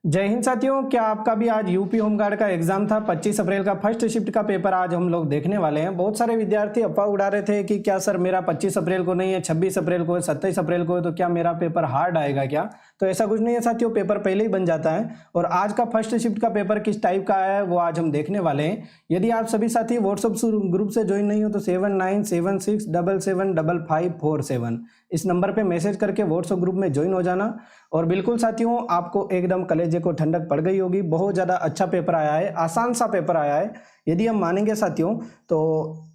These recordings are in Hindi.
जय हिंद साथियों, क्या आपका भी आज यूपी होमगार्ड का एग्जाम था। 25 अप्रैल का फर्स्ट शिफ्ट का पेपर आज हम लोग देखने वाले हैं। बहुत सारे विद्यार्थी अफवाह उड़ा रहे थे कि क्या सर मेरा 25 अप्रैल को नहीं है, 26 अप्रैल को है, 27 अप्रैल को है, तो क्या मेरा पेपर हार्ड आएगा क्या। तो ऐसा कुछ नहीं है साथियों, पेपर पहले ही बन जाता है। और आज का फर्स्ट शिफ्ट का पेपर किस टाइप का आया है वो आज हम देखने वाले हैं। यदि आप सभी साथी व्हाट्सएप ग्रुप से ज्वाइन नहीं हो तो 7976775547 इस नंबर पे मैसेज करके व्हाट्सएप ग्रुप में ज्वाइन हो जाना। और बिल्कुल साथियों, आपको एकदम कलेजे को ठंडक पड़ गई होगी। बहुत ज़्यादा अच्छा पेपर आया है, आसान सा पेपर आया है। यदि हम मानेंगे साथियों तो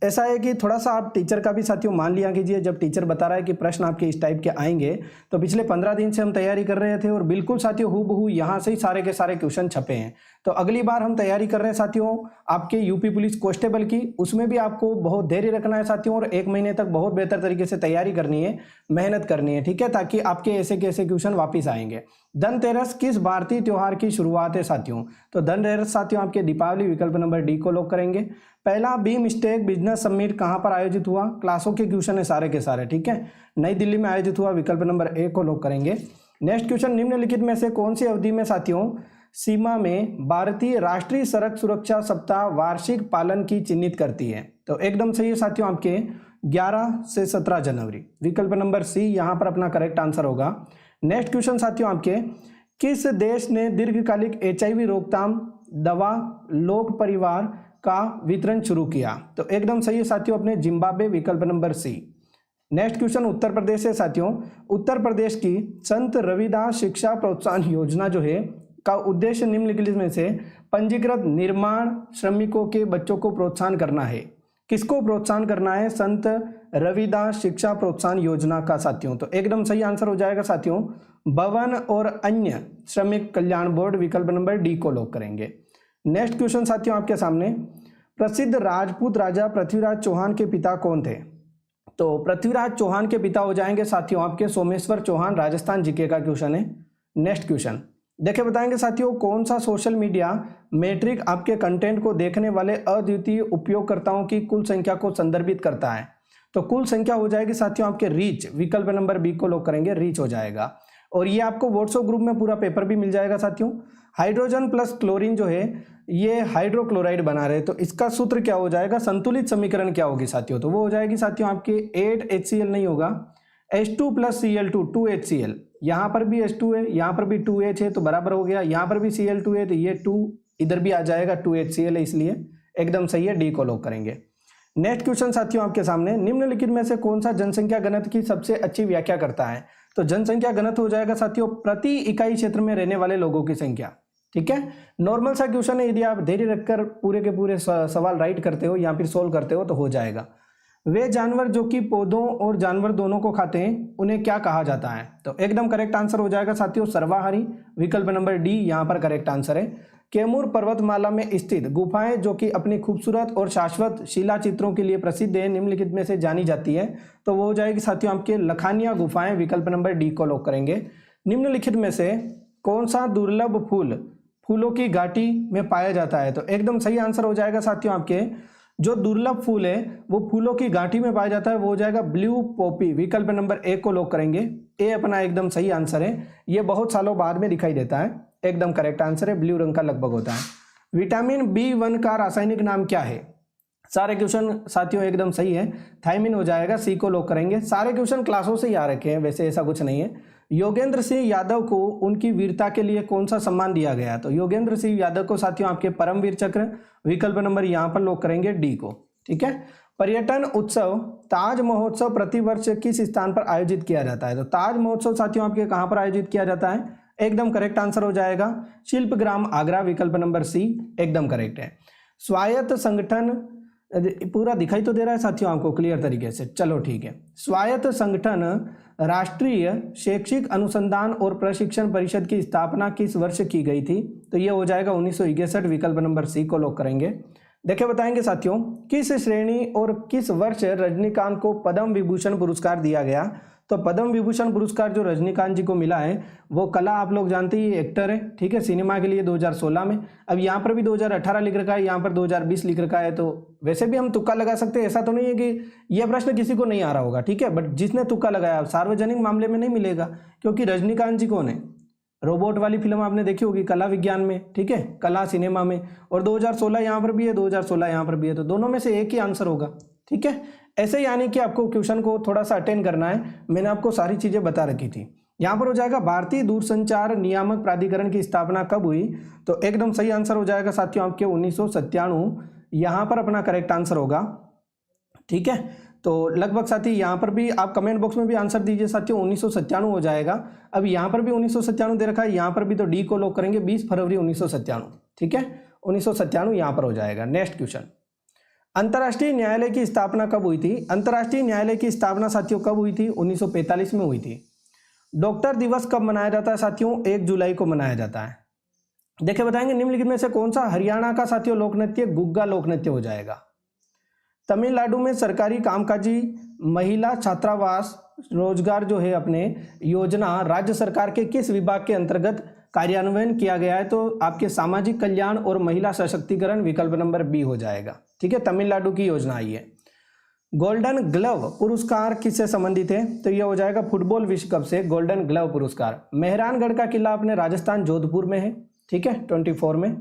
ऐसा है कि थोड़ा सा आप टीचर का भी साथियों मान लिया कीजिए। जब टीचर बता रहा है कि प्रश्न आपके इस टाइप के आएंगे, तो पिछले 15 दिन से हम तैयारी कर रहे थे और बिल्कुल साथियों हूबहू यहाँ से ही सारे के सारे क्वेश्चन छपे हैं। तो अगली बार हम तैयारी कर रहे हैं साथियों आपके यूपी पुलिस कांस्टेबल की। उसमें भी आपको बहुत धैर्य रखना है साथियों, और 1 महीने तक बहुत बेहतर तरीके से तैयारी करनी है, मेहनत करनी है, ठीक है, ताकि आपके ऐसे के ऐसे क्वेश्चन वापिस आएंगे। धनतेरस किस भारतीय त्योहार की शुरुआत है साथियों? तो धनतेरस साथियों आपके दीपावली, विकल्प नंबर डी को लॉक करेंगे। पहला बी मिस्टेक बिजनेस समिट कहां पर आयोजित हुआ? क्लासों के क्वेश्चन है सारे के सारे, ठीक है, नई दिल्ली में आयोजित हुआ, विकल्प नंबर ए को लॉक करेंगे। नेक्स्ट क्वेश्चन, निम्नलिखित में से कौन सी अवधि में साथियों सीमा में भारतीय राष्ट्रीय सड़क सुरक्षा सप्ताह वार्षिक पालन की चिन्हित करती है? तो एकदम सही है साथियों, आपके 11 से 17 जनवरी, विकल्प नंबर सी यहां पर अपना करेक्ट आंसर होगा। नेक्स्ट क्वेश्चन साथियों आपके, किस देश ने दीर्घकालिक HIV रोकथाम दवा लोक परिवार का वितरण शुरू किया? तो एकदम सही है साथियों, अपने जिम्बाब्वे, विकल्प number C. Next question Uttar Pradesh है साथियों। उत्तर प्रदेश की संत रविदास शिक्षा प्रोत्साहन योजना जो है का उद्देश्य निम्नलिखित में से पंजीकृत निर्माण श्रमिकों के बच्चों को प्रोत्साहन करना है। किसको प्रोत्साहन करना है? संत रविदास शिक्षा प्रोत्साहन योजना का साथियों। तो एकदम सही आंसर हो जाएगा साथियों भवन और अन्य श्रमिक कल्याण बोर्ड, विकल्प नंबर डी को लॉक करेंगे। नेक्स्ट क्वेश्चन साथियों आपके सामने, प्रसिद्ध राजपूत राजा पृथ्वीराज चौहान के पिता कौन थे? तो पृथ्वीराज चौहान के पिता हो जाएंगे साथियों आपके सोमेश्वर चौहान, राजस्थान जीके का क्वेश्चन है। नेक्स्ट क्वेश्चन देखे बताएंगे साथियों, कौन सा सोशल मीडिया मैट्रिक आपके कंटेंट को देखने वाले अद्वितीय उपयोगकर्ताओं की कुल संख्या को संदर्भित करता है? तो कुल संख्या हो जाएगी साथियों आपके रीच, विकल्प नंबर बी को लॉक करेंगे, रीच हो जाएगा। और ये आपको व्हाट्सएप ग्रुप में पूरा पेपर भी मिल जाएगा साथियों। हाइड्रोजन प्लस क्लोरीन जो है ये हाइड्रोक्लोराइड बना रहे, तो इसका सूत्र क्या हो जाएगा, संतुलित समीकरण क्या होगी साथियों? तो वो हो जाएगी साथियों आपके 8HCl नहीं होगा, H2 प्लस Cl2 2HCl। यहाँ पर भी H2 है, यहाँ पर भी 2H है, तो बराबर हो गया। यहाँ पर भी Cl2 है तो ये 2 इधर भी आ जाएगा, 2HCl है, इसलिए एकदम सही है, डी को लॉक करेंगे। नेक्स्ट क्वेश्चन साथियों आपके सामने, निम्नलिखित में से कौन सा जनसंख्या घनत्व की सबसे अच्छी व्याख्या करता है? तो जनसंख्या घनत्व हो जाएगा साथियों प्रति इकाई क्षेत्र में रहने वाले लोगों की संख्या, ठीक है। नॉर्मल सा क्वेश्चन है, यदि आप धैर्य रखकर पूरे के पूरे सवाल राइट करते हो या फिर सोल्व करते हो तो हो जाएगा। वे जानवर जो कि पौधों और जानवर दोनों को खाते हैं उन्हें क्या कहा जाता है? तो एकदम करेक्ट आंसर हो जाएगा साथियों सर्वाहारी, विकल्प नंबर डी यहाँ पर करेक्ट आंसर है। कैमूर पर्वतमाला में स्थित गुफाएं जो कि अपनी खूबसूरत और शाश्वत शिला चित्रों के लिए प्रसिद्ध है, निम्नलिखित में से जानी जाती है? तो वो हो जाएगी साथियों आपके लखानिया गुफाएं, विकल्प नंबर डी को लॉक करेंगे। निम्नलिखित में से कौन सा दुर्लभ फूल फूलों की घाटी में पाया जाता है? तो एकदम सही आंसर हो जाएगा साथियों आपके जो दुर्लभ फूल है वो फूलों की घाटी में पाया जाता है, वो हो जाएगा ब्लू पॉपी, विकल्प नंबर ए को लॉक करेंगे। ए अपना एकदम सही आंसर है, ये बहुत सालों बाद में दिखाई देता है, एकदम करेक्ट आंसर है, ब्लू रंग का लगभग होता है। विटामिन B1 का रासायनिक नाम क्या है? सारे क्वेश्चन साथियों एकदम सही है, थायमिन हो जाएगा, सी को लॉक करेंगे। सारे क्वेश्चन क्लासों से ही आ रखे हैं, वैसे ऐसा कुछ नहीं है। योगेंद्र सिंह यादव को उनकी वीरता के लिए कौन सा सम्मान दिया गया? तो योगेंद्र सिंह यादव को साथियों आपके परमवीर चक्र, विकल्प नंबर यहाँ पर लॉक करेंगे, डी को, ठीक है। पर्यटन उत्सव ताज महोत्सव प्रतिवर्ष किस स्थान पर आयोजित किया जाता है? तो ताज महोत्सव साथियों आपके कहाँ पर आयोजित किया जाता है? एकदम करेक्ट आंसर हो जाएगा शिल्पग्राम आगरा, विकल्प नंबर सी एकदम करेक्ट है। स्वायत्त संगठन पूरा दिखाई तो दे रहा है साथियों आपको क्लियर तरीके से, चलो ठीक है। स्वायत्त संगठन राष्ट्रीय शैक्षिक अनुसंधान और प्रशिक्षण परिषद की स्थापना किस वर्ष की गई थी? तो ये हो जाएगा 1961, विकल्प नंबर सी को लॉक करेंगे। देखिए बताएंगे साथियों, किस श्रेणी और किस वर्ष रजनीकांत को पद्म विभूषण पुरस्कार दिया गया? तो पद्म विभूषण पुरस्कार जो रजनीकांत जी को मिला है वो कला आप लोग जानते ही एक्टर है, ठीक है, सिनेमा के लिए 2016 में। अब यहाँ पर भी 2018 लिख रखा है, यहाँ पर 2020 लिख रखा है, तो वैसे भी हम तुक्का लगा सकते हैं, ऐसा तो नहीं है कि यह प्रश्न किसी को नहीं आ रहा होगा, ठीक है, बट जिसने तुक्का लगाया सार्वजनिक मामले में नहीं मिलेगा, क्योंकि रजनीकांत जी कौन है? रोबोट वाली फिल्म आपने देखी होगी कला विज्ञान में, ठीक है, कला सिनेमा में। और 2016 यहाँ पर भी है, 2016 यहाँ पर भी है, तो दोनों में से एक ही आंसर होगा, ठीक है। ऐसे यानी कि आपको क्वेश्चन को थोड़ा सा अटेंड करना है, मैंने आपको सारी चीजें बता रखी थी। यहाँ पर हो जाएगा भारतीय दूरसंचार नियामक प्राधिकरण की स्थापना कब हुई, तो एकदम सही आंसर हो जाएगा साथियों आपके 1997, यहाँ पर अपना करेक्ट आंसर होगा, ठीक है। तो लगभग साथी यहाँ पर भी आप कमेंट बॉक्स में भी आंसर दीजिए साथियों, 1997 हो जाएगा। अब यहाँ पर भी 1997 दे रखा है, यहाँ पर भी, तो डी को लॉक करेंगे 20 फरवरी 1997, ठीक है, 1997 यहाँ पर हो जाएगा। नेक्स्ट क्वेश्चन, अंतर्राष्ट्रीय न्यायालय की स्थापना कब हुई थी। अंतर्राष्ट्रीय न्यायालय की स्थापना साथियों कब हुई थी, 1945 में हुई थी। डॉक्टर दिवस कब मनाया जाता है साथियों, 1 जुलाई को मनाया जाता है। देखिए बताएंगे निम्नलिखित में से कौन सा हरियाणा का साथियों लोक नृत्य गुग्गा लोक नृत्य हो जाएगा। तमिलनाडु में सरकारी कामकाजी महिला छात्रावास रोजगार जो है अपने योजना राज्य सरकार के किस विभाग के अंतर्गत कार्यान्वयन किया गया है, तो आपके सामाजिक कल्याण और महिला सशक्तिकरण, विकल्प नंबर बी हो जाएगा, ठीक है, तमिलनाडु की योजना आई है। गोल्डन ग्लव पुरस्कार किससे संबंधित है, तो यह हो जाएगा फुटबॉल विश्व कप से गोल्डन ग्लव पुरस्कार। मेहरानगढ़ का किला अपने राजस्थान जोधपुर में है, ठीक है, 24 में।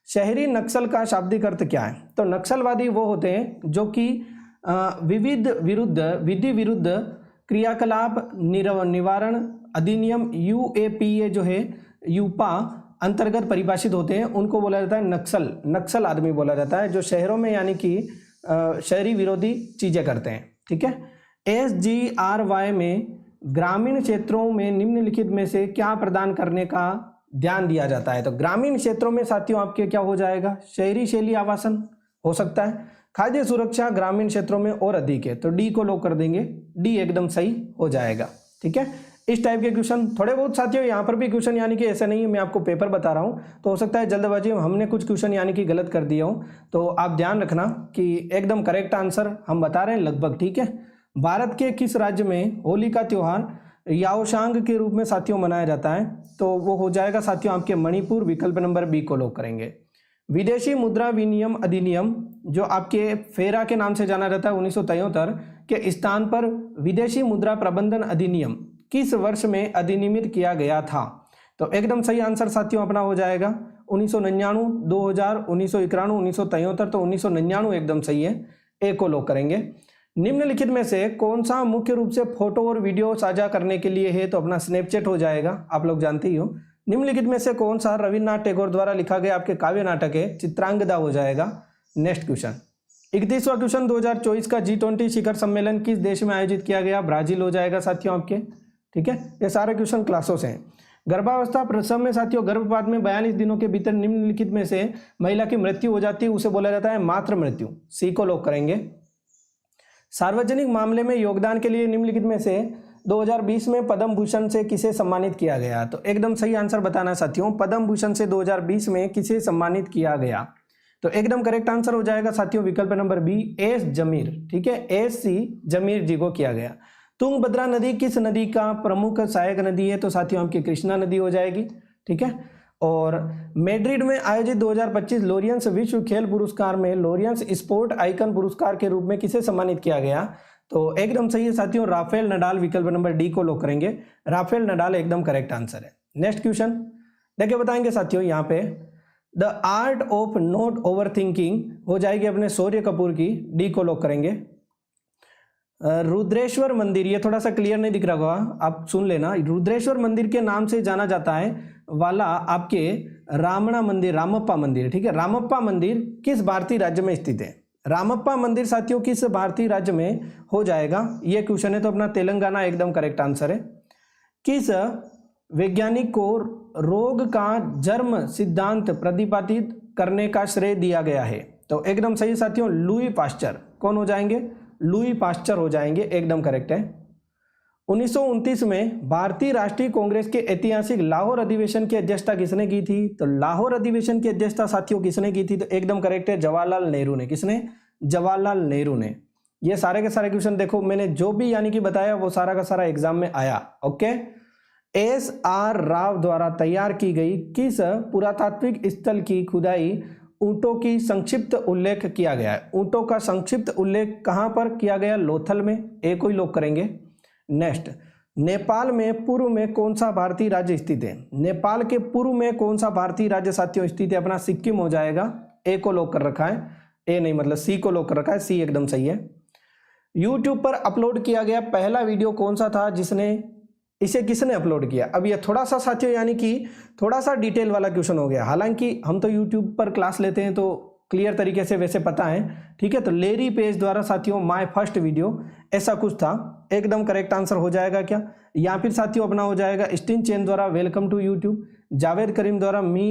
शहरी नक्सल का शाब्दिक अर्थ क्या है, तो नक्सलवादी वो होते हैं जो कि विधि विरुद्ध क्रियाकलाप निवारण अधिनियम UAPA जो है यूपा अंतर्गत परिभाषित होते हैं, उनको बोला जाता है नक्सल आदमी बोला जाता है, जो शहरों में यानी कि शहरी विरोधी चीजें करते हैं, ठीक है। SGRY में ग्रामीण क्षेत्रों में निम्नलिखित में से क्या प्रदान करने का ध्यान दिया जाता है, तो ग्रामीण क्षेत्रों में साथियों आपके क्या हो जाएगा, शहरी शैली आवासन हो सकता है। खाद्य सुरक्षा ग्रामीण क्षेत्रों में और अधिक है, तो डी को लॉक कर देंगे, डी एकदम सही हो जाएगा, ठीक है। इस टाइप के क्वेश्चन थोड़े बहुत साथियों यहाँ पर भी क्वेश्चन यानी कि ऐसा नहीं है मैं आपको पेपर बता रहा हूँ, तो हो सकता है जल्दबाजी में हमने कुछ क्वेश्चन यानी कि गलत कर दिया हो, तो आप ध्यान रखना कि एकदम करेक्ट आंसर हम बता रहे हैं लगभग, ठीक है। भारत के किस राज्य में होली का त्योहार याओशांग के रूप में साथियों मनाया जाता है, तो वो हो जाएगा साथियों आपके मणिपुर, विकल्प नंबर बी को लॉक करेंगे। विदेशी मुद्रा विनिमय अधिनियम जो आपके फेरा के नाम से जाना जाता है 1973 के स्थान पर विदेशी मुद्रा प्रबंधन अधिनियम किस वर्ष में अधिनियमित किया गया था, तो एकदम सही आंसर साथियों अपना हो जाएगा 1999, 2000, 1991, 1973, तो 1999 एकदम सही है, ए को लॉक करेंगे। निम्नलिखित में से कौन सा मुख्य रूप से फोटो और वीडियो साझा करने के लिए है, तो अपना स्नैपचैट हो जाएगा, आप लोग जानते ही हो। निम्नलिखित में से कौन सा रविन्द्रनाथ टैगोर द्वारा लिखा गया आपके काव्य नाटक है, चित्रांगदा हो जाएगा। नेक्स्ट क्वेश्चन, 31वां क्वेश्चन, 2024 का G20 शिखर सम्मेलन किस देश में आयोजित किया गया, ब्राजील हो जाएगा साथियों आपके, ठीक है। ये सारे क्वेश्चन क्लासों से हैं। गर्भावस्था प्रसव में साथियों गर्भपात में 42 दिनों के भीतर निम्नलिखित में से महिला की मृत्यु हो जाती है, उसे बोला जाता है मातृ मृत्यु, सी को लॉक करेंगे। सार्वजनिक मामले में योगदान के लिए निम्नलिखित में से 2020 में पद्म भूषण से किसे सम्मानित किया गया, तो एकदम सही आंसर बताना साथियों, पद्म भूषण से 2020 में किसे सम्मानित किया गया, तो एकदम करेक्ट आंसर हो जाएगा साथियों विकल्प नंबर बी, एस जमीर, ठीक है, SC जमीर जी को किया गया। तुंगभद्रा नदी किस नदी का प्रमुख सहायक नदी है, तो साथियों आपकी कृष्णा नदी हो जाएगी, ठीक है। और मैड्रिड में आयोजित 2025 लोरियंस विश्व खेल पुरस्कार में लोरियंस स्पोर्ट आइकन पुरस्कार के रूप में किसे सम्मानित किया गया, तो एकदम सही है साथियों राफेल नडाल, विकल्प नंबर डी को लॉक करेंगे, राफेल नडाल एकदम करेक्ट आंसर है। नेक्स्ट क्वेश्चन देखिए बताएंगे साथियों यहाँ पे, the art of not over thinking हो जाएगी अपने सूर्य कपूर की, डी को लॉक करेंगे। रुद्रेश्वर मंदिर, ये थोड़ा सा क्लियर नहीं दिख रहा होगा, आप सुन लेना, रुद्रेश्वर मंदिर के नाम से जाना जाता है वाला आपके रामणा मंदिर, रामप्पा मंदिर, ठीक है, रामप्पा मंदिर किस भारतीय राज्य में स्थित है, रामप्पा मंदिर साथियों किस भारतीय राज्य में हो जाएगा, ये क्वेश्चन है, तो अपना तेलंगाना एकदम करेक्ट आंसर है। किस वैज्ञानिक को रोग का जन्म सिद्धांत प्रतिपादित करने का श्रेय दिया गया है, तो एकदम सही साथियों लुई पास्चर, कौन हो जाएंगे, लुई पास्चर हो जाएंगे, एकदम करेक्ट है। 1929 में भारतीय राष्ट्रीय कांग्रेस के ऐतिहासिक लाहौर अधिवेशन की अध्यक्षता किसने की थी, तो लाहौर अधिवेशन की अध्यक्षता साथियों किसने की थी, तो एकदम करेक्ट है जवाहरलाल नेहरू ने, किसने, जवाहरलाल नेहरू ने। ये सारे के सारे क्वेश्चन देखो मैंने जो भी यानी कि बताया वो सारा का सारा एग्जाम में आया, ओके। SR राव द्वारा तैयार की गई किस पुरातात्विक स्थल की खुदाई ऊंटों की संक्षिप्त उल्लेख किया गया है, ऊंटों का संक्षिप्त उल्लेख कहां पर किया गया, लोथल में, ए को ही लॉक करेंगे। नेक्स्ट, नेपाल में पूर्व में कौन सा भारतीय राज्य स्थित है? नेपाल के पूर्व में कौन सा भारतीय राज्य साथियों स्थित है? अपना सिक्किम हो जाएगा। ए को लॉक कर रखा है, ए नहीं मतलब सी को लॉक कर रखा है, सी एकदम सही है। यूट्यूब पर अपलोड किया गया पहला वीडियो कौन सा था इसे किसने अपलोड किया? अब ये थोड़ा सा साथियों यानी कि थोड़ा सा डिटेल वाला क्वेश्चन हो गया। हालांकि हम तो यूट्यूब पर क्लास लेते हैं तो क्लियर तरीके से वैसे पता है, ठीक है। तो लेरी पेज द्वारा साथियों माय फर्स्ट वीडियो ऐसा कुछ था, एकदम करेक्ट आंसर हो जाएगा क्या? या फिर साथियों अपना हो जाएगा स्टीन चेन द्वारा वेलकम टू यूट्यूब, जावेद करीम द्वारा मी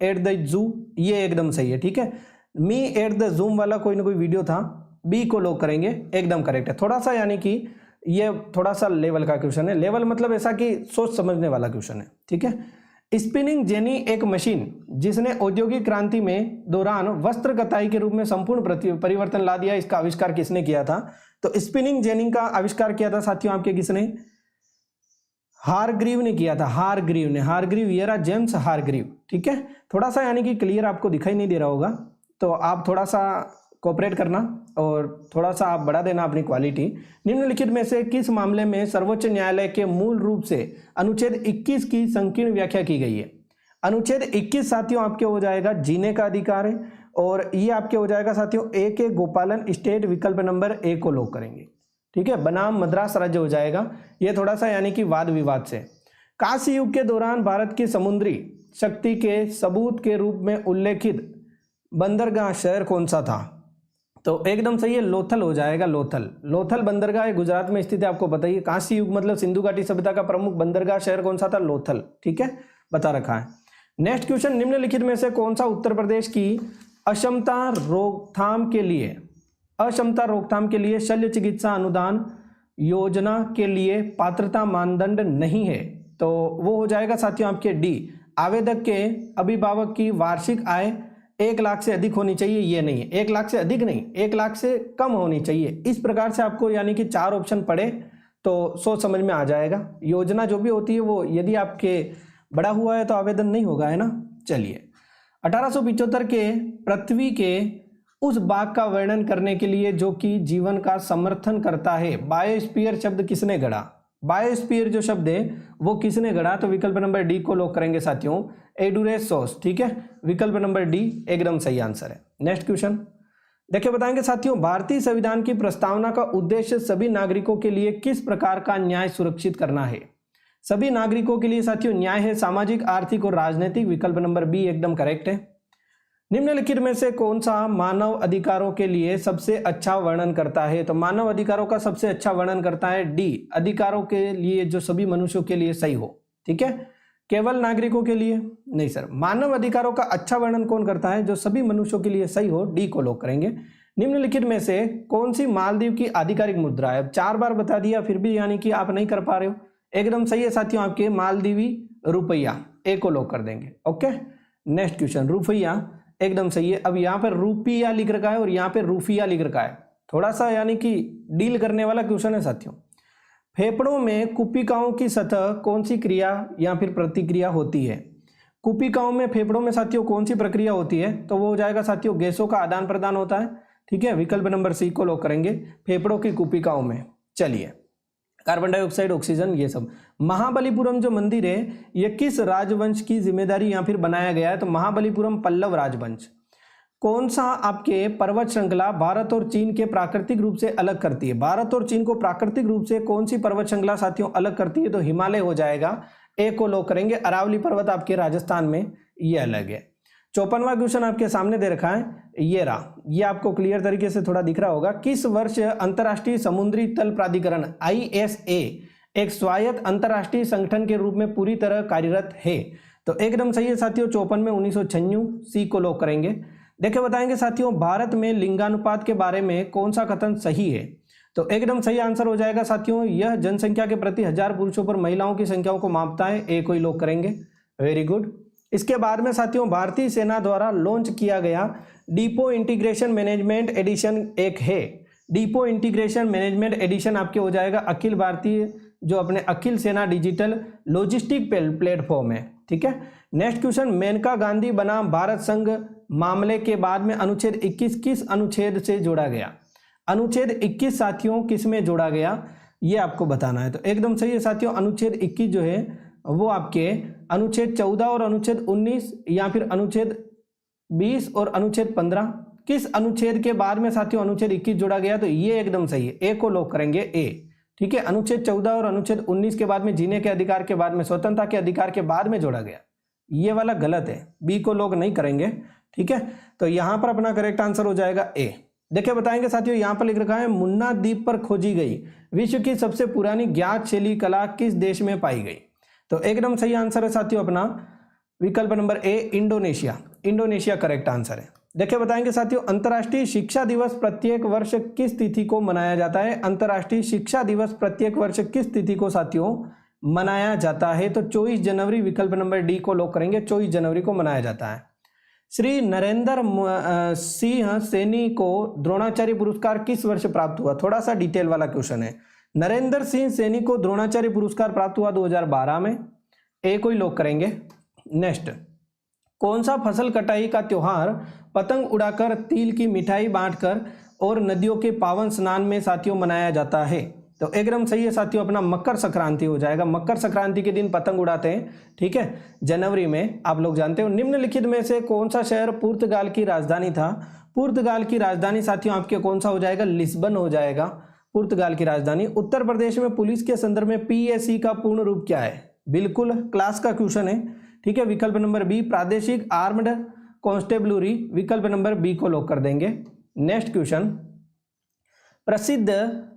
एट द जू, ये एकदम सही है, ठीक है। मी एट द जूम वाला कोई ना कोई वीडियो था, बी को लॉक करेंगे, एकदम करेक्ट है। थोड़ा सा यानी कि ये थोड़ा सा लेवल का क्वेश्चन है, लेवल मतलब ऐसा कि सोच समझने वाला क्वेश्चन है, ठीक है। स्पिनिंग जेनी एक मशीन जिसने औद्योगिक क्रांति में दौरान वस्त्र कताई के रूप में संपूर्ण परिवर्तन ला दिया, इसका आविष्कार किसने किया था? तो स्पिनिंग जेनी का आविष्कार किया था साथियों आपके किसने? हारग्रीव ने किया था, हारग्रीव येरा जेम्स हारग्रीव, ठीक है। थोड़ा सा यानी कि क्लियर आपको दिखाई नहीं दे रहा होगा, तो आप थोड़ा सा कोऑपरेट करना और थोड़ा सा आप बढ़ा देना अपनी क्वालिटी। निम्नलिखित में से किस मामले में सर्वोच्च न्यायालय के मूल रूप से अनुच्छेद 21 की संकीर्ण व्याख्या की गई है? अनुच्छेद 21 साथियों आपके हो जाएगा जीने का अधिकार है, और ये आपके हो जाएगा साथियों ए के गोपालन स्टेट, विकल्प नंबर ए को लॉक करेंगे, ठीक है। बनाम मद्रास राज्य हो जाएगा, ये थोड़ा सा यानी कि वाद विवाद से। कांस्य युग के दौरान भारत की समुद्री शक्ति के सबूत के रूप में उल्लेखित बंदरगाह शहर कौन सा था? तो एकदम सही है, लोथल हो जाएगा। लोथल बंदरगाह गुजरात में स्थित है, आपको बताइए। कांस्य युग मतलब सिंधु घाटी सभ्यता का प्रमुख बंदरगाह शहर कौन सा था? लोथल, ठीक है, बता रखा है। नेक्स्ट क्वेश्चन, निम्नलिखित में से कौन सा उत्तर प्रदेश की अक्षमता रोकथाम के लिए शल्य चिकित्सा अनुदान योजना के लिए पात्रता मानदंड नहीं है? तो वो हो जाएगा साथियों आपके डी, आवेदक के अभिभावक की वार्षिक आय 1 लाख से अधिक होनी चाहिए, ये नहीं है। 1 लाख से अधिक नहीं, 1 लाख से कम होनी चाहिए। इस प्रकार से आपको यानी कि 4 ऑप्शन पढ़े तो सोच समझ में आ जाएगा। योजना जो भी होती है वो यदि आपके बड़ा हुआ है तो आवेदन नहीं होगा, है ना। चलिए, 1875 के पृथ्वी के उस भाग का वर्णन करने के लिए जो कि जीवन का समर्थन करता है, बायोस्फीयर शब्द किसने गढ़ा? बायोस्फीयर जो शब्द है वो किसने गढ़ा? तो विकल्प नंबर डी को लॉक करेंगे साथियों, एडुरेस सॉस, ठीक है। विकल्प नंबर डी एकदम सही आंसर है। नेक्स्ट क्वेश्चन देखिए, बताएंगे साथियों, भारतीय संविधान की प्रस्तावना का उद्देश्य सभी नागरिकों के लिए किस प्रकार का न्याय सुरक्षित करना है? सभी नागरिकों के लिए साथियों न्याय है सामाजिक, आर्थिक और राजनीतिक, विकल्प नंबर बी एकदम करेक्ट है। निम्नलिखित में से कौन सा मानव अधिकारों के लिए सबसे अच्छा वर्णन करता है? तो मानव अधिकारों का सबसे अच्छा वर्णन करता है डी, अधिकारों के लिए जो सभी मनुष्यों के लिए सही हो, ठीक है। केवल नागरिकों के लिए नहीं सर, मानव अधिकारों का अच्छा वर्णन कौन करता है? जो सभी मनुष्यों के लिए सही हो, डी को लॉक करेंगे। निम्नलिखित में से कौन सी मालदीव की आधिकारिक मुद्रा है? अब 4 बार बता दिया फिर भी यानी कि आप नहीं कर पा रहे हो। एकदम सही है साथियों आपके मालदीवी रुपया, ए को लॉक कर देंगे। ओके, नेक्स्ट क्वेश्चन, रुपया एकदम सही है। अब यहाँ पर रुपया लिख रखा है और यहाँ पे रुफिया लिख रखा है, थोड़ा सा यानी कि डील करने वाला क्वेश्चन है साथियों। फेफड़ों में कुपिकाओं की सतह कौन सी क्रिया या फिर प्रतिक्रिया होती है? कुपिकाओं में, फेफड़ों में साथियों कौन सी प्रक्रिया होती है? तो वो हो जाएगा साथियों गैसों का आदान प्रदान होता है, ठीक है। विकल्प नंबर सी को लॉक करेंगे, फेफड़ों की कुपिकाओं में। चलिए, कार्बन डाइऑक्साइड, ऑक्सीजन, ये सब। महाबलीपुरम जो मंदिर है ये किस राजवंश की जिम्मेदारी या फिर बनाया गया है? तो महाबलीपुरम पल्लव राजवंश। कौन सा आपके पर्वत श्रृंखला भारत और चीन के प्राकृतिक रूप से अलग करती है? भारत और चीन को प्राकृतिक रूप से कौन सी पर्वत श्रृंखला साथियों अलग करती है? तो हिमालय हो जाएगा, ए को लॉक करेंगे। अरावली पर्वत आपके राजस्थान में, ये अलग है। 54वां क्वेश्चन आपके सामने दे रखा है, ये रहा, ये आपको क्लियर तरीके से थोड़ा दिख रहा होगा। किस वर्ष अंतर्राष्ट्रीय समुद्री तल प्राधिकरण ISA एक स्वायत्त अंतर्राष्ट्रीय संगठन के रूप में पूरी तरह कार्यरत है? तो एकदम सही है साथियों, 54 में 1996, सी को लॉक करेंगे। देखिए, बताएंगे साथियों, भारत में लिंगानुपात के बारे में कौन सा कथन सही है? तो एकदम सही आंसर हो जाएगा साथियों, यह जनसंख्या के प्रति 1000 पुरुषों पर महिलाओं की संख्याओं को मापता है, ए को ही लॉक करेंगे। Very good. इसके बाद में साथियों, भारतीय सेना द्वारा लॉन्च किया गया डिपो इंटीग्रेशन मैनेजमेंट एडिशन एक है। डिपो इंटीग्रेशन मैनेजमेंट एडिशन आपके हो जाएगा अखिल भारतीय, जो अपने अखिल सेना डिजिटल लॉजिस्टिक प्लेटफॉर्म है, ठीक है। नेक्स्ट क्वेश्चन, मेनका गांधी बनाम भारत संघ मामले के बाद में अनुच्छेद 21 किस अनुच्छेद से जोड़ा गया? अनुच्छेद 21 साथियों किस में जोड़ा गया? ये आपको बताना है। तो एकदम सही है साथियों। अनुच्छेद 21 जो है वो आपके अनुच्छेद 14 और अनुच्छेद 19 या फिर अनुच्छेद 20 और अनुच्छेद 15 किस अनुच्छेद के बाद में साथियों अनुच्छेद 21 जोड़ा गया? तो ये एकदम सही है, ए को लॉक करेंगे, ए। ठीक है, अनुच्छेद 14 और अनुच्छेद 19 के बाद में जीने के अधिकार के बाद में स्वतंत्रता के अधिकार के बाद में जोड़ा गया, ये वाला गलत है, बी को लॉक नहीं करेंगे। ठीक है, तो यहां पर अपना करेक्ट आंसर हो जाएगा ए। देखिए बताएंगे साथियों, यहां पर लिख रखा है मुन्ना द्वीप पर खोजी गई विश्व की सबसे पुरानी ज्ञात शैली कला किस देश में पाई गई? तो एकदम सही आंसर है साथियों अपना विकल्प number A, Indonesia. Indonesia correct answer है। देखिए बताएंगे साथियों, अंतर्राष्ट्रीय शिक्षा दिवस प्रत्येक वर्ष किस तिथि को मनाया जाता है? अंतर्राष्ट्रीय शिक्षा दिवस प्रत्येक वर्ष किस तिथि को साथियों मनाया जाता है? तो 24 जनवरी, विकल्प नंबर डी को लॉक करेंगे, 24 जनवरी को मनाया जाता है। श्री नरेंद्र सिंह सैनी को द्रोणाचार्य पुरस्कार किस वर्ष प्राप्त हुआ? थोड़ा सा डिटेल वाला क्वेश्चन है। नरेंद्र सिंह सैनी को द्रोणाचार्य पुरस्कार प्राप्त हुआ 2012 में, ए को ही लॉक करेंगे। नेक्स्ट, कौन सा फसल कटाई का त्योहार पतंग उड़ाकर, तिल की मिठाई बांटकर और नदियों के पावन स्नान में साथियों मनाया जाता है? तो एकदम सही है साथियों अपना मकर संक्रांति हो जाएगा। मकर संक्रांति के दिन पतंग उड़ाते हैं, ठीक है, जनवरी में, आप लोग जानते हो। निम्नलिखित में से कौन सा शहर पुर्तगाल की राजधानी था? पुर्तगाल की राजधानी साथियों आपके कौन सा हो जाएगा? लिस्बन हो जाएगा पुर्तगाल की राजधानी। उत्तर प्रदेश में पुलिस के संदर्भ में पीएसी का पूर्ण रूप क्या है? बिल्कुल क्लास का क्वेश्चन है, ठीक है, विकल्प नंबर बी, प्रादेशिक आर्म्ड कांस्टेबलरी, विकल्प नंबर बी को लॉक कर देंगे। नेक्स्ट क्वेश्चन, प्रसिद्ध,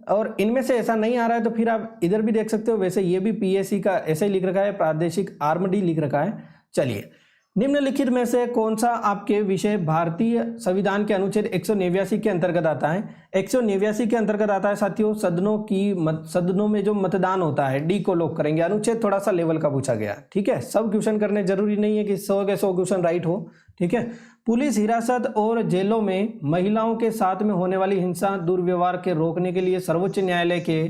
और इनमें से ऐसा नहीं आ रहा है तो फिर आप इधर भी देख सकते हो, वैसे ये भी पीएससी का ऐसे ही लिख रखा है, प्रादेशिक आर्मडी लिख रखा है। चलिए, निम्नलिखित में से कौन सा आपके विषय भारतीय संविधान के अनुच्छेद 189 के अंतर्गत आता है? 189 के अंतर्गत आता है साथियों सदनों में जो मतदान होता है, डी को लॉक करेंगे। अनुच्छेद थोड़ा सा लेवल का पूछा गया, ठीक है, सब क्वेश्चन करने जरूरी नहीं है कि 100 के 100 क्वेश्चन राइट हो, ठीक है। पुलिस हिरासत और जेलों में महिलाओं के साथ में होने वाली हिंसा दुर्व्यवहार के रोकने के लिए सर्वोच्च न्यायालय के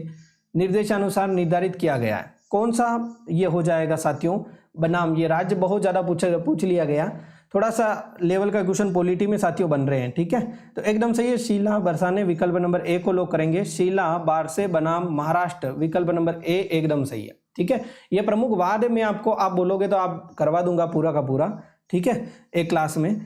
निर्देशानुसार निर्धारित किया गया है। कौन सा ये हो जाएगा साथियों बनाम? ये राज्य बहुत ज्यादा पूछ लिया गया, थोड़ा सा लेवल का क्वेश्चन पॉलिटी में साथियों बन रहे हैं, ठीक है। तो एकदम सही है शीला बरसाने, विकल्प नंबर ए को लॉक करेंगे। शीला बारसे बनाम महाराष्ट्र, विकल्प नंबर ए एकदम सही है, ठीक है। ये प्रमुख वाद में आपको, आप बोलोगे तो आप करवा दूंगा पूरा का पूरा, ठीक है, एक क्लास में।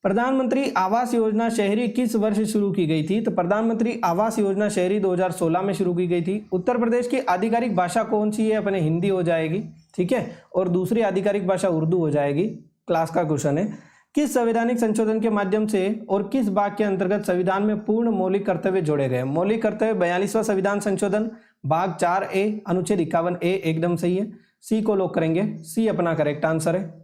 प्रधानमंत्री आवास योजना शहरी किस वर्ष शुरू की गई थी? तो प्रधानमंत्री आवास योजना शहरी 2016 में शुरू की गई थी। उत्तर प्रदेश की आधिकारिक भाषा कौन सी है? अपने हिंदी हो जाएगी, ठीक है, और दूसरी आधिकारिक भाषा उर्दू हो जाएगी। क्लास का क्वेश्चन है, किस संवैधानिक संशोधन के माध्यम से और किस भाग के अंतर्गत संविधान में पूर्ण मौलिक कर्तव्य जोड़े गए? मौलिक कर्तव्य 42वां संविधान संशोधन, भाग 4A, अनुच्छेद 51A एकदम सही है, सी को लॉक करेंगे, सी अपना करेक्ट आंसर है।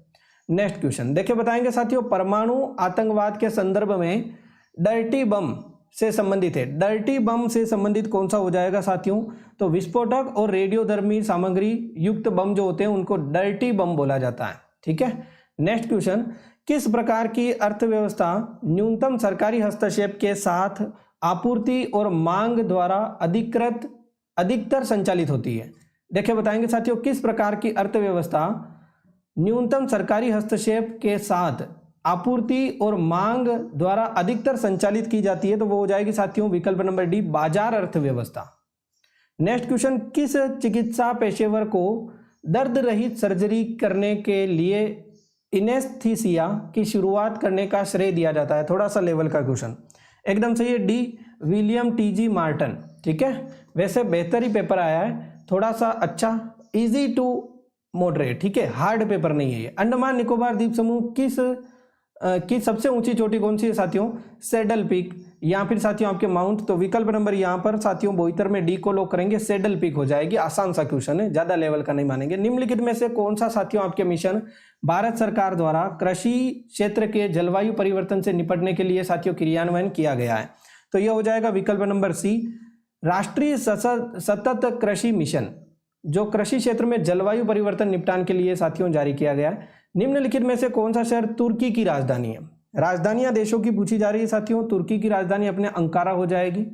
नेक्स्ट क्वेश्चन देखिए, बताएंगे साथियों, परमाणु आतंकवाद के संदर्भ में डर्टी बम से संबंधित है। डर्टी बम से संबंधित कौन सा हो जाएगा साथियों? तो विस्फोटक और रेडियोधर्मी सामग्री युक्त बम जो होते हैं उनको डर्टी बम बोला जाता है, ठीक है। नेक्स्ट क्वेश्चन, किस प्रकार की अर्थव्यवस्था न्यूनतम सरकारी हस्तक्षेप के साथ आपूर्ति और मांग द्वारा अधिकतर संचालित होती है? देखिए बताएंगे साथियों, किस प्रकार की अर्थव्यवस्था न्यूनतम सरकारी हस्तक्षेप के साथ आपूर्ति और मांग द्वारा अधिकतर संचालित की जाती है? तो वो हो जाएगी साथियों विकल्प नंबर डी, बाजार अर्थव्यवस्था। नेक्स्ट क्वेश्चन, किस चिकित्सा पेशेवर को दर्द रहित सर्जरी करने के लिए इनेस्थीसिया की शुरुआत करने का श्रेय दिया जाता है? थोड़ा सा लेवल का क्वेश्चन, एकदम सही है, डी, विलियम टी.जी. मार्टन, ठीक है। वैसे बेहतर ही पेपर आया है, थोड़ा सा अच्छा, इजी टू मॉडरेट, ठीक है, हार्ड पेपर नहीं है ये। अंडमान निकोबार द्वीप समूह की सबसे ऊंची चोटी कौन सी है साथियों? सैडल पीक, या फिर साथियों आपके माउंट। तो विकल्प नंबर यहाँ पर साथियों 72 में डी को लॉक करेंगे, सैडल पीक हो जाएगी। आसान सा क्वेश्चन है, ज्यादा लेवल का नहीं मानेंगे। निम्नलिखित में से कौन सा साथियों आपके मिशन भारत सरकार द्वारा कृषि क्षेत्र के जलवायु परिवर्तन से निपटने के लिए साथियों क्रियान्वयन किया गया है? तो यह हो जाएगा विकल्प नंबर सी, राष्ट्रीय सतत कृषि मिशन, जो कृषि क्षेत्र में जलवायु परिवर्तन निपटान के लिए साथियों जारी किया गया है। निम्नलिखित में से कौन सा शहर तुर्की की राजधानी है? राजधानियां देशों की पूछी जा रही है साथियों, तुर्की की राजधानी अपने अंकारा हो जाएगी।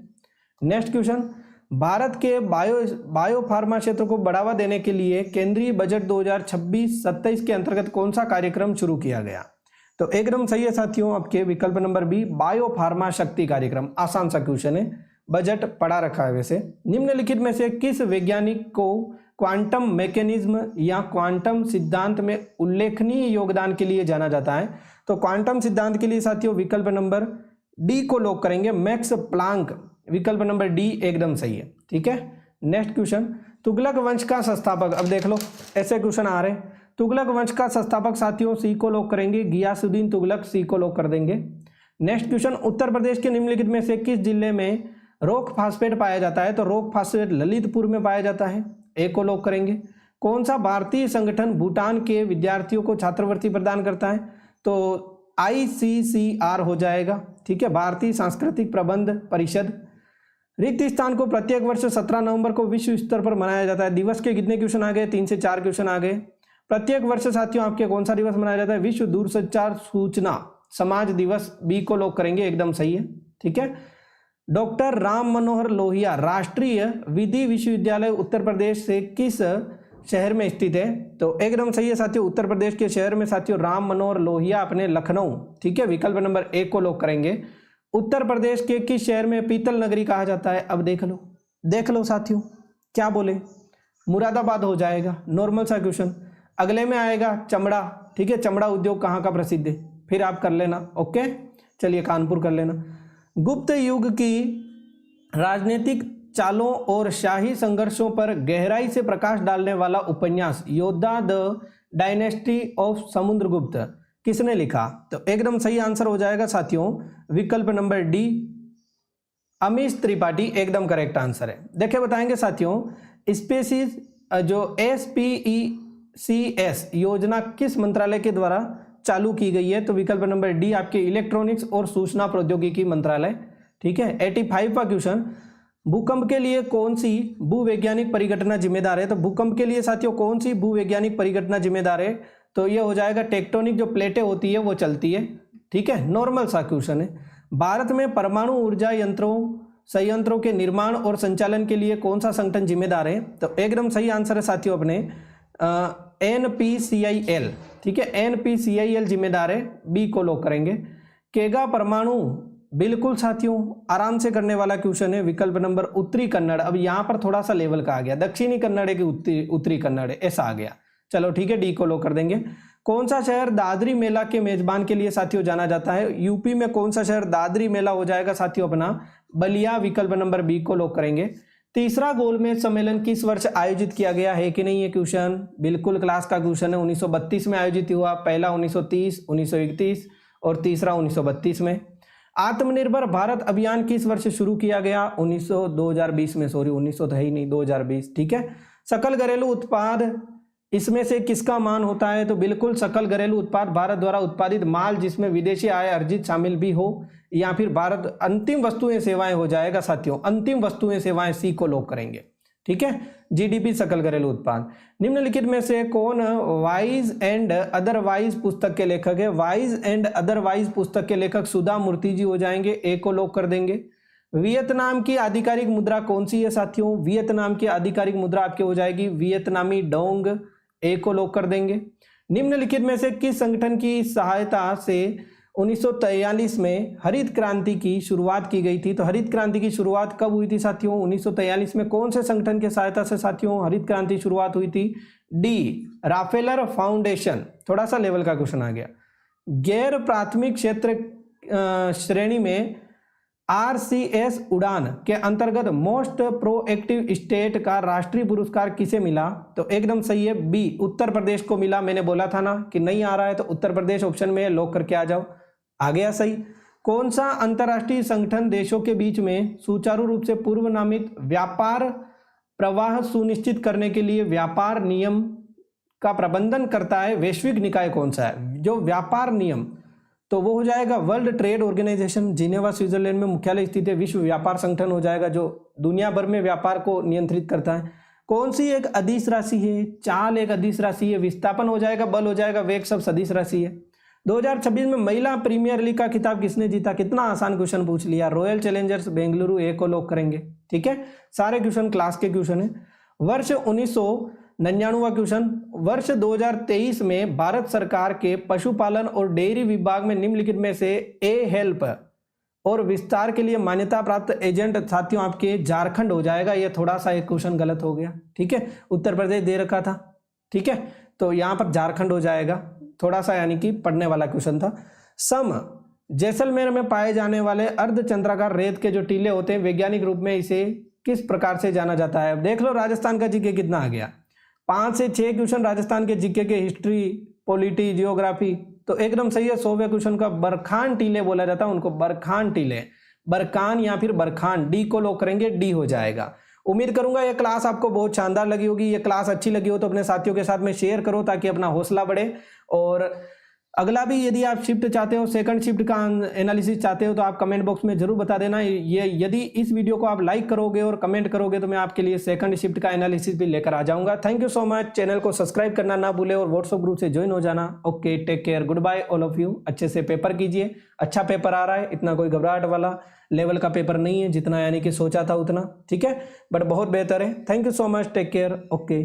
नेक्स्ट क्वेश्चन, भारत के बायो फार्मा क्षेत्र को बढ़ावा देने के लिए केंद्रीय बजट 2026-27 के अंतर्गत कौन सा कार्यक्रम शुरू किया गया? तो एकदम सही है साथियों आपके विकल्प नंबर बी, बायो फार्मा शक्ति कार्यक्रम। आसान सा क्वेश्चन है, बजट पढ़ा रखा है। वैसे निम्नलिखित में से किस वैज्ञानिक को क्वांटम मैकेनिज्म या क्वांटम सिद्धांत में उल्लेखनीय योगदान के लिए जाना जाता है? तो क्वांटम सिद्धांत के लिए साथियों विकल्प नंबर डी को लॉक करेंगे, मैक्स प्लांक। विकल्प नंबर डी एकदम सही है। ठीक है, नेक्स्ट क्वेश्चन, तुगलक वंश का संस्थापक। अब देख लो ऐसे क्वेश्चन आ रहे। तुगलक वंश का संस्थापक साथियों सी को लॉक करेंगे, गियासुद्दीन तुगलक, सी को लॉक कर देंगे। नेक्स्ट क्वेश्चन, उत्तर प्रदेश के निम्नलिखित में से किस जिले में रॉक फास्फेट पाया जाता है? तो रॉक फास्फेट ललितपुर में पाया जाता है, ए को लॉक करेंगे। कौन सा भारतीय संगठन भूटान के विद्यार्थियों को छात्रवृत्ति प्रदान करता है? तो ICCR हो जाएगा। ठीक है, भारतीय सांस्कृतिक प्रबंध परिषद। रिक्त स्थान को प्रत्येक वर्ष 17 नवंबर को विश्व स्तर पर मनाया जाता है। दिवस के कितने क्वेश्चन आ गए? 3 से 4 क्वेश्चन आ गए। प्रत्येक वर्ष साथियों आपके कौन सा दिवस मनाया जाता है? विश्व दूरसंचार सूचना समाज दिवस, बी को लॉक करेंगे, एकदम सही है। ठीक है, डॉक्टर राम मनोहर लोहिया राष्ट्रीय विधि विश्वविद्यालय उत्तर प्रदेश से किस शहर में स्थित है? तो एकदम सही है साथियों, उत्तर प्रदेश के शहर में साथियों राम मनोहर लोहिया अपने लखनऊ। ठीक है, विकल्प नंबर ए को लॉक करेंगे। उत्तर प्रदेश के किस शहर में पीतल नगरी कहा जाता है? अब देख लो साथियों क्या बोले, मुरादाबाद हो जाएगा। नॉर्मल सा क्वेश्चन। अगले में आएगा चमड़ा। ठीक है, चमड़ा उद्योग कहाँ का प्रसिद्ध है? फिर आप कर लेना। ओके, चलिए कानपुर कर लेना। गुप्त युग की राजनीतिक चालों और शाही संघर्षों पर गहराई से प्रकाश डालने वाला उपन्यास योद्धा द डायनेस्टी ऑफ समुद्रगुप्त किसने लिखा? तो एकदम सही आंसर हो जाएगा साथियों विकल्प नंबर डी, अमीश त्रिपाठी, एकदम करेक्ट आंसर है। देखिए बताएंगे साथियों, स्पेसीज जो SPECS योजना किस मंत्रालय के द्वारा चालू की गई है? तो विकल्प नंबर डी आपके इलेक्ट्रॉनिक्स और सूचना प्रौद्योगिकी मंत्रालय। ठीक है, 85 का क्वेश्चन, भूकंप के लिए कौन सी भूवैज्ञानिक परिघटना जिम्मेदार है? तो भूकंप के लिए साथियों कौन सी भूवैज्ञानिक परिघटना जिम्मेदार है? तो ये हो जाएगा टेक्टोनिक जो प्लेटें होती है वो चलती है। ठीक है, नॉर्मल सा क्वेश्चन है। भारत में परमाणु ऊर्जा संयंत्रों के निर्माण और संचालन के लिए कौन सा संगठन जिम्मेदार है? तो एकदम सही आंसर है साथियों अपने NPCIL। ठीक है, NPCIL जिम्मेदार है, बी को लॉक करेंगे। केगा परमाणु, बिल्कुल साथियों आराम से करने वाला क्वेश्चन है, विकल्प नंबर उत्तरी कन्नड़। अब यहाँ पर थोड़ा सा लेवल का आ गया, दक्षिणी कन्नड़ है कि उत्तरी कन्नड़ है, ऐसा आ गया। चलो ठीक है, डी को लॉक कर देंगे। कौन सा शहर दादरी मेला के मेजबान के लिए साथियों जाना जाता है? यूपी में कौन सा शहर दादरी मेला हो जाएगा साथियों अपना? बलिया, विकल्प नंबर बी को लॉक करेंगे। तीसरा गोलमेज सम्मेलन किस वर्ष आयोजित किया गया है कि नहीं? ये क्वेश्चन बिल्कुल क्लास का क्वेश्चन है। 1932 में आयोजित हुआ, पहला 1930, 1931 और तीसरा 1932 में। आत्मनिर्भर भारत अभियान किस वर्ष शुरू किया गया? 2020 में, सॉरी 1900 तो है ही नहीं, 2020। ठीक है, सकल घरेलू उत्पाद इसमें से किसका मान होता है? तो बिल्कुल सकल घरेलू उत्पाद भारत द्वारा उत्पादित माल जिसमें विदेशी आय अर्जित शामिल भी हो, या फिर भारत अंतिम वस्तुएं सेवाएं हो जाएगा साथियों, अंतिम वस्तुएं सेवाएं, सी को लॉक करेंगे। ठीक है, GDP सकल घरेलू उत्पाद। निम्नलिखित में से कौन वाइज एंड अदरवाइज पुस्तक के लेखक है? वाइज एंड अदरवाइज पुस्तक के लेखक सुधा मूर्ति जी हो जाएंगे, ए को लॉक कर देंगे। वियतनाम की आधिकारिक मुद्रा कौन सी है साथियों? वियतनाम की आधिकारिक मुद्रा आपके हो जाएगी वियतनामी डोंग, ए को लॉक कर देंगे। निम्नलिखित में से किस संगठन की सहायता से 1943 में हरित क्रांति की शुरुआत की गई थी? तो हरित क्रांति की शुरुआत कब हुई थी साथियों? 1943 में। कौन से संगठन की सहायता से साथियों हरित क्रांति शुरुआत हुई थी? D, Rockefeller foundation. थोड़ा सा लेवल का क्वेश्चन आ गया। गैर प्राथमिक क्षेत्र श्रेणी में RCS उड़ान के अंतर्गत मोस्ट प्रोएक्टिव स्टेट का राष्ट्रीय पुरस्कार किसे मिला? तो एकदम सही है, बी, उत्तर प्रदेश को मिला। मैंने बोला था ना कि नहीं आ रहा है तो उत्तर प्रदेश ऑप्शन में लॉक करके आ जाओ, आ गया सही। कौन सा अंतर्राष्ट्रीय संगठन देशों के बीच में सुचारू रूप से पूर्व नामित व्यापार प्रवाह सुनिश्चित करने के लिए व्यापार नियम का प्रबंधन करता है? वैश्विक निकाय कौन सा है जो व्यापार नियम? तो वो हो जाएगा World Trade Organization, Geneva Switzerland में मुख्यालय स्थित है। विश्व व्यापार संगठन हो जाएगा जो दुनिया भर में व्यापार को नियंत्रित करता है। कौन सी एक अदिश राशि है? चाल एक अदिश राशि है। विस्थापन हो जाएगा, बल हो जाएगा, वेग सब सदिश राशि है। 2026 में महिला प्रीमियर लीग का खिताब किसने जीता? कितना आसान क्वेश्चन पूछ लिया। रॉयल चैलेंजर्स बेंगलुरु, ए को लॉक करेंगे। ठीक है, सारे क्वेश्चन क्लास के क्वेश्चन है। वर्ष 1999 क्वेश्चन, वर्ष 2023 में भारत सरकार के पशुपालन और डेयरी विभाग में निम्नलिखित में से ए हेल्प और विस्तार के लिए मान्यता प्राप्त एजेंट साथियों आपके झारखंड हो जाएगा। ये थोड़ा सा एक क्वेश्चन गलत हो गया, ठीक है, उत्तर प्रदेश दे रखा था, ठीक है, तो यहाँ पर झारखंड हो जाएगा, थोड़ा सा यानी कि पढ़ने वाला क्वेश्चन था। सम जैसलमेर में पाए जाने वाले अर्धचंद्राकार रेत के जो टीले होते हैं वैज्ञानिक रूप में इसे किस प्रकार से जाना जाता है। अब देख लो राजस्थान का जीके कितना आ गया, 5 से 6 क्वेश्चन राजस्थान के जीके के, हिस्ट्री, पॉलिटी, जियोग्राफी, तो एकदम सही है। 100वें क्वेश्चन का बरखान टीले बोला जाता है उनको, बरखान टीले, बरखान या फिर बरखान, डी को लॉक करेंगे, डी हो जाएगा। उम्मीद करूंगा ये क्लास आपको बहुत शानदार लगी होगी। ये क्लास अच्छी लगी हो तो अपने साथियों के साथ में शेयर करो ताकि अपना हौसला बढ़े। और अगला भी यदि आप शिफ्ट चाहते हो, सेकंड शिफ्ट का एनालिसिस चाहते हो तो आप कमेंट बॉक्स में जरूर बता देना। ये यदि इस वीडियो को आप लाइक करोगे और कमेंट करोगे तो मैं आपके लिए सेकंड शिफ्ट का एनालिसिस भी लेकर आ जाऊंगा। Thank you so much. Channel को सब्सक्राइब करना ना भूले और व्हाट्सएप ग्रुप से ज्वाइन हो जाना। Okay, take care, goodbye all of you. अच्छे से पेपर कीजिए, अच्छा पेपर आ रहा है, इतना कोई घबराहट वाला लेवल का पेपर नहीं है जितना यानी कि सोचा था उतना, ठीक है, बट बहुत बेहतर है। Thank you so much, take care, okay.